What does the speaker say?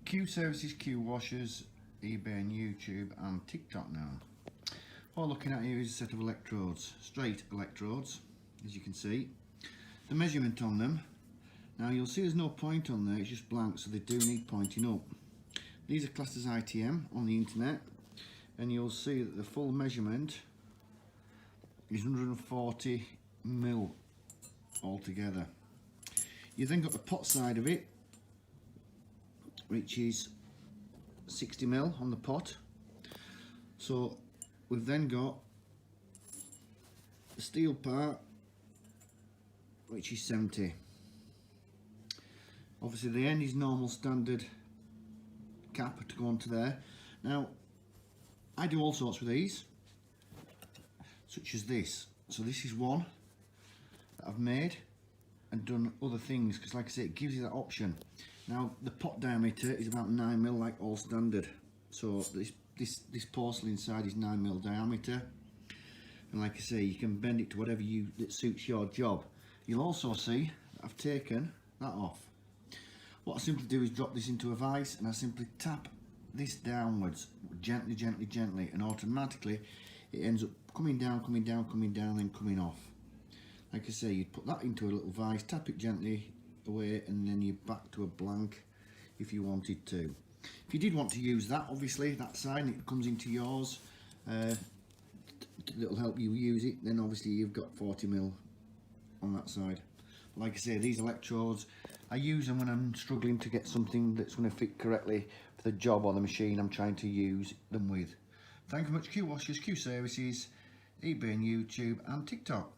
Q Services, Qwashers, eBay and YouTube and TikTok now. What we're looking at here is a set of electrodes, straight electrodes, as you can see. The measurement on them, now you'll see there's no point on there, it's just blank, so they do need pointing up. These are classed as ITM on the internet, and you'll see that the full measurement is 140 mil altogether. You then got the pot side of it, which is 60 mil on the pot. So we've then got the steel part, which is 70. Obviously the end is normal standard cap to go onto there. Now I do all sorts with these, such as this. So this is one that I've made and done other things, because like I say, it gives you that option. Now the pot diameter is about 9 mil, like all standard. So this porcelain side is 9 mil diameter, and like I say, you can bend it to whatever that suits your job. You'll also see that I've taken that off. What I simply do is drop this into a vise, and I simply tap this downwards, gently, gently, gently, and automatically it ends up coming down, coming down, coming down, then coming off. Like I say, you'd put that into a little vise, tap it gently away, and then you're back to a blank if you wanted to. If you did want to use that, obviously that side, and it comes into yours, that'll help you use it, then obviously you've got 40 mil on that side. Like I say, these electrodes, I use them when I'm struggling to get something that's going to fit correctly for the job or the machine I'm trying to use them with. Thank you very much, Qwashers, Q Services, eBay and YouTube and TikTok.